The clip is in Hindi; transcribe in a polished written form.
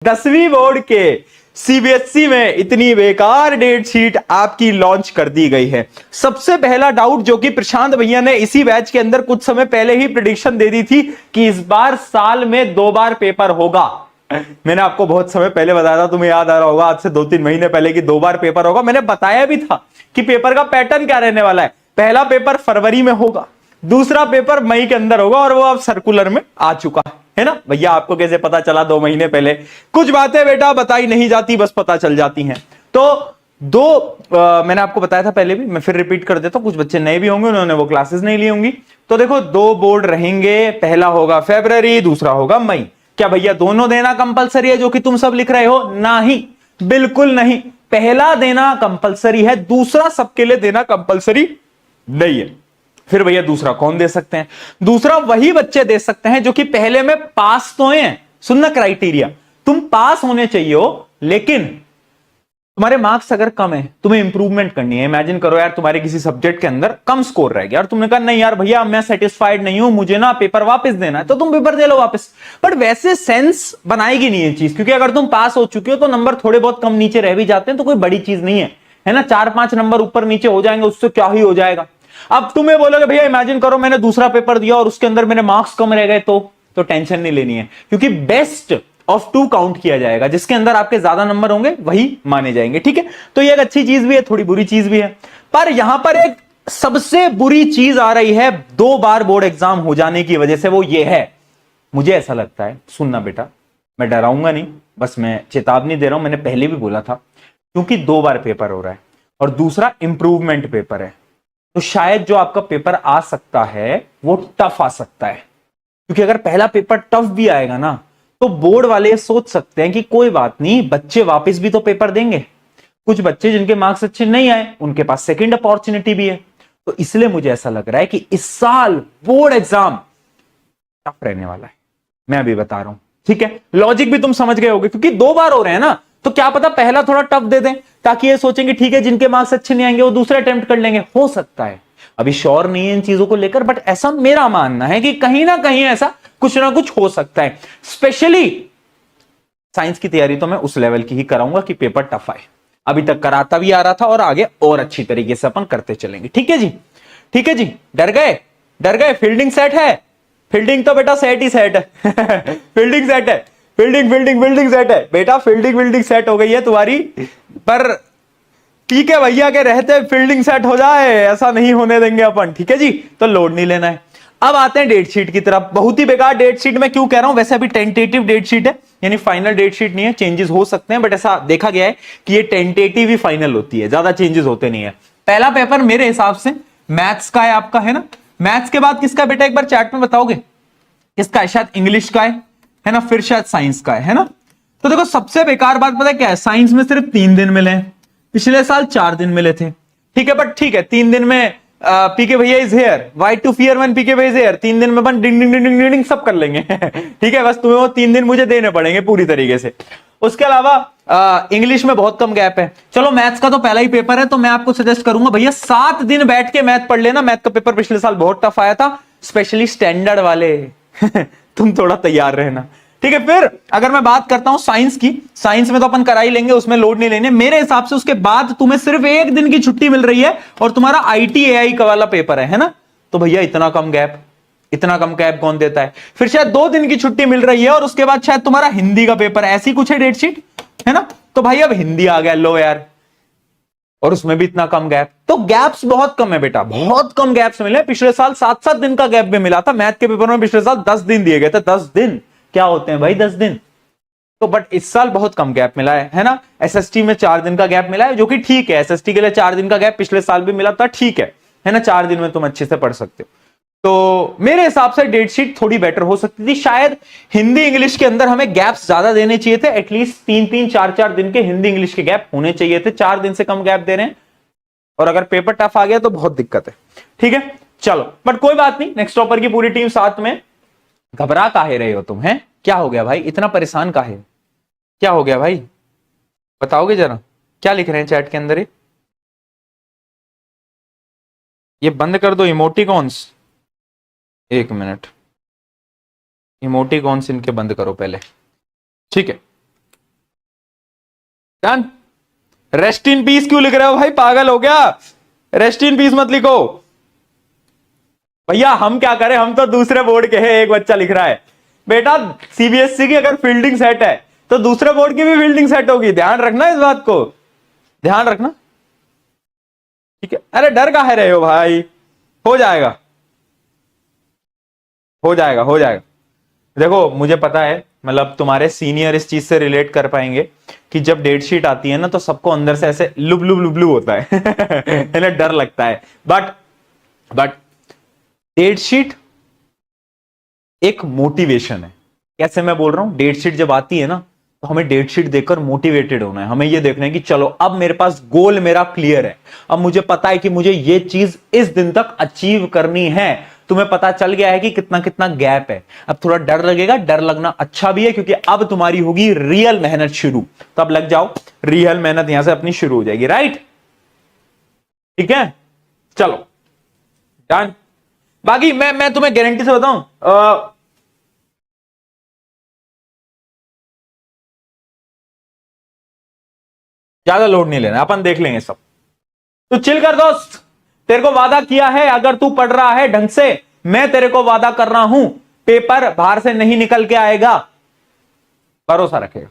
10वीं बोर्ड के सीबीएसई में इतनी बेकार डेट शीट आपकी लॉन्च कर दी गई है। सबसे पहला डाउट जो कि प्रशांत भैया ने इसी बैच के अंदर कुछ समय पहले ही प्रेडिक्शन दे दी थी कि इस बार साल में 2 बार पेपर होगा। मैंने आपको बहुत समय पहले बताया था, तुम्हें याद आ रहा होगा, आज से 2-3 महीने पहले कि 2 बार पेपर होगा। मैंने बताया भी था कि पेपर का पैटर्न क्या रहने वाला है। पहला पेपर फरवरी में होगा, दूसरा पेपर मई के अंदर होगा, और वो अब सर्कुलर में आ चुका है ना भैया। आपको कैसे पता चला 2 महीने पहले? कुछ बातें बेटा बताई नहीं जाती, बस पता चल जाती हैं। तो मैंने आपको बताया था पहले भी, मैं फिर रिपीट कर देता हूं, कुछ बच्चे नए भी होंगे, उन्होंने वो क्लासेस नहीं ली होंगी। तो देखो 2 बोर्ड रहेंगे, पहला होगा फरवरी, दूसरा होगा मई। क्या भैया दोनों देना कंपलसरी है जो कि तुम सब लिख रहे हो? नहीं, बिल्कुल नहीं। पहला देना कंपलसरी है, दूसरा सबके लिए देना कंपलसरी नहीं है। फिर भैया दूसरा कौन दे सकते हैं? दूसरा वही बच्चे दे सकते हैं जो कि पहले में पास तो हैं। सुनना क्राइटेरिया, तुम पास होने चाहिए हो, लेकिन तुम्हारे मार्क्स अगर कम है, तुम्हें इंप्रूवमेंट करनी है। इमेजिन करो यार, तुम्हारे किसी सब्जेक्ट के अंदर कम स्कोर रह गया और तुमने कहा नहीं यार भैया मैं सेटिस्फाइड नहीं हूं, मुझे ना पेपर वापस देना है, तो तुम पेपर दे लो वापस। बट वैसे सेंस बनाएगी नहीं ये चीज, क्योंकि अगर तुम पास हो चुके हो तो नंबर थोड़े बहुत कम नीचे रह भी जाते हैं तो कोई बड़ी चीज नहीं है ना। 4-5 नंबर ऊपर नीचे हो जाएंगे, उससे क्या ही हो जाएगा। अब तुम्हें बोलोगे भैया इमेजिन करो मैंने दूसरा पेपर दिया और उसके अंदर मेरे मार्क्स कम रह गए, तो टेंशन नहीं लेनी है, क्योंकि बेस्ट ऑफ 2 काउंट किया जाएगा। जिसके अंदर आपके ज्यादा नंबर होंगे वही माने जाएंगे, ठीक है। तो ये एक अच्छी चीज भी है, थोड़ी बुरी चीज भी है। पर यहां पर एक सबसे बुरी चीज आ रही है 2 बार बोर्ड एग्जाम हो जाने की वजह से, वो ये है, मुझे ऐसा लगता है, सुनना बेटा, मैं डराऊंगा नहीं, बस मैं चेतावनी दे रहा हूं। मैंने पहले भी बोला था, क्योंकि 2 बार पेपर हो रहा है और दूसरा इंप्रूवमेंट पेपर है, तो शायद जो आपका पेपर आ सकता है वो टफ आ सकता है। क्योंकि अगर पहला पेपर टफ भी आएगा ना, तो बोर्ड वाले सोच सकते हैं कि कोई बात नहीं, बच्चे वापस भी तो पेपर देंगे। कुछ बच्चे जिनके मार्क्स अच्छे नहीं आए, उनके पास सेकंड अपॉर्चुनिटी भी है। तो इसलिए मुझे ऐसा लग रहा है कि इस साल बोर्ड एग्जाम टफ रहने वाला है। मैं अभी बता रहा हूं, ठीक है। लॉजिक भी तुम समझ गए होगे, क्योंकि 2 बार हो रहे हैं ना, तो क्या पता पहला थोड़ा टफ दे दें, ताकि ये सोचेंगे ठीक है जिनके मार्क्स अच्छे नहीं आएंगे वो दूसरे अटेम्प्ट कर लेंगे। हो सकता है, अभी श्योर नहीं है इन चीजों को लेकर, बट ऐसा मेरा मानना है कि कहीं ना कहीं ऐसा कुछ ना कुछ हो सकता है। स्पेशली साइंस की तैयारी तो मैं उस लेवल की ही कराऊंगा कि पेपर टफ आए। अभी तक कराता भी आ रहा था और आगे और अच्छी तरीके से अपन करते चलेंगे, ठीक है जी, ठीक है जी। डर गए? डर गए? फील्डिंग सेट है? फील्डिंग तो बेटा सेट ही सेट है फील्डिंग सेट है, फील्डिंग सेट है बेटा, फील्डिंग सेट हो गई है तुम्हारी। पर ठीक है भैया के रहते फील्डिंग सेट हो जाए, ऐसा नहीं होने देंगे अपन, ठीक है जी। तो लोड नहीं लेना है। अब आते हैं डेट शीट की तरफ। बहुत ही बेकार डेट शीट, मैं क्यों कह रहा हूं, वैसे अभी टेंटेटिव डेट शीट है, यानी फाइनल डेट शीट नहीं है, चेंजेस हो सकते हैं, बट ऐसा देखा गया है कि ये टेंटेटिव ही फाइनल होती है, ज्यादा चेंजेस होते नहीं है। पहला पेपर मेरे हिसाब से मैथ्स का है आपका, है ना। मैथ्स के बाद किसका बेटा, एक बार चैट में बताओगे किसका है? शायद इंग्लिश का है ना, फिर शायद साइंस का है ना। तो देखो सबसे बेकार बात पता है क्या है, साइंस में सिर्फ 3 दिन मिले हैं, पिछले साल 4 दिन मिले थे, ठीक है। बट ठीक है, 3 दिन में पीके भैया is here, why to fear when PK भैया इज हेयर, 3 दिन में अपन डिंग डिंग डिंग डिंग डिंग सब कर लेंगे ठीक है। बस तुम्हें वो 3 दिन मुझे देने पड़ेंगे पूरी तरीके से। उसके अलावा इंग्लिश में बहुत कम गैप है। चलो मैथ्स का तो पहला ही पेपर है, तो मैं आपको सजेस्ट करूंगा भैया 7 दिन बैठ के मैथ पढ़ लेना। मैथ का पेपर पिछले साल बहुत टफ आया था, स्पेशली स्टैंडर्ड वाले तुम थोड़ा तैयार रहना, ठीक है। फिर अगर मैं बात करता हूं साइंस की, साइंस में तो अपन करा ही लेंगे, उसमें लोड नहीं लेने मेरे हिसाब से। उसके बाद तुम्हें सिर्फ 1 दिन की छुट्टी मिल रही है और तुम्हारा आईटी एआई का वाला पेपर है ना। तो भैया इतना कम गैप, इतना कम गैप कौन देता है? फिर शायद 2 दिन की छुट्टी मिल रही है और उसके बाद शायद तुम्हारा हिंदी का पेपर है, ऐसी कुछ है डेट शीट, है ना। तो भाई अब हिंदी आ गया, लो यार, और उसमें भी इतना कम गैप। तो गैप्स बहुत कम है बेटा, बहुत कम गैप्स मिले। पिछले साल 7-7 दिन का गैप भी मिला था मैथ के पेपर में, पिछले साल 10 दिन दिए गए थे। 10 दिन क्या होते हैं भाई, 10 दिन तो। बट इस साल बहुत कम गैप मिला है ना। एसएसटी में 4 दिन का गैप मिला है, जो कि ठीक है। एसएसटी के लिए 4 दिन का गैप पिछले साल भी मिला था, ठीक है ना। 4 दिन में तुम अच्छे से पढ़ सकते हो। तो मेरे हिसाब से डेट शीट थोड़ी बेटर हो सकती थी। शायद हिंदी इंग्लिश के अंदर हमें गैप्स ज्यादा देने चाहिए थे, एटलीस्ट 3-3, 4-4 दिन के हिंदी इंग्लिश के गैप होने चाहिए थे। 4 दिन से कम गैप दे रहे हैं, और अगर पेपर टफ आ गया तो बहुत दिक्कत है, ठीक है। चलो बट कोई बात नहीं, नेक्स्ट टॉपर की पूरी टीम साथ में। घबरा काहे रहे हो तुम, हैं? क्या हो गया भाई, इतना परेशान काहे? क्या हो गया भाई, बताओगे जरा, क्या लिख रहे हैं चैट के अंदर? ये बंद कर दो इमोटिकॉन्स, 1 मिनट, इमोटिकॉन्स इनके बंद करो पहले, ठीक है। डन। रेस्ट इन पीस क्यों लिख रहे हो भाई, पागल हो क्या? रेस्ट इन पीस मत लिखो भैया। हम क्या करें, हम तो दूसरे बोर्ड के हैं। एक बच्चा लिख रहा है बेटा सीबीएसई की अगर फील्डिंग सेट है तो दूसरे बोर्ड की भी फील्डिंग सेट होगी, ध्यान रखना इस बात को, ध्यान रखना, ठीक है। अरे डर काहे रहे हो भाई, हो जाएगा हो जाएगा हो जाएगा। देखो मुझे पता है, मतलब तुम्हारे सीनियर इस चीज से रिलेट कर पाएंगे कि जब डेट शीट आती है ना तो सबको अंदर से ऐसे लुबलु लुबलु होता है है ना, डर लगता है। बट डेट शीट एक मोटिवेशन है। कैसे मैं बोल रहा हूं, डेट शीट जब आती है ना तो हमें डेट शीट देखकर मोटिवेटेड होना है। हमें यह देखना है कि चलो अब मेरे पास गोल मेरा क्लियर है, अब मुझे पता है कि मुझे यह चीज इस दिन तक अचीव करनी है। तुम्हें पता चल गया है कि कितना कितना गैप है। अब थोड़ा डर लगेगा, डर लगना अच्छा भी है क्योंकि अब तुम्हारी होगी रियल मेहनत शुरू। तो अब लग जाओ, रियल मेहनत यहां से अपनी शुरू हो जाएगी, राइट? ठीक है, चलो डन। बाकी मैं तुम्हें गारंटी से बताऊं, ज्यादा लोड नहीं लेना, अपन देख लेंगे सब। तो चिल कर दोस्त, तेरे को वादा किया है अगर तू पढ़ रहा है ढंग से, मैं तेरे को वादा कर रहा हूं पेपर बाहर से नहीं निकल के आएगा, भरोसा रखेगा।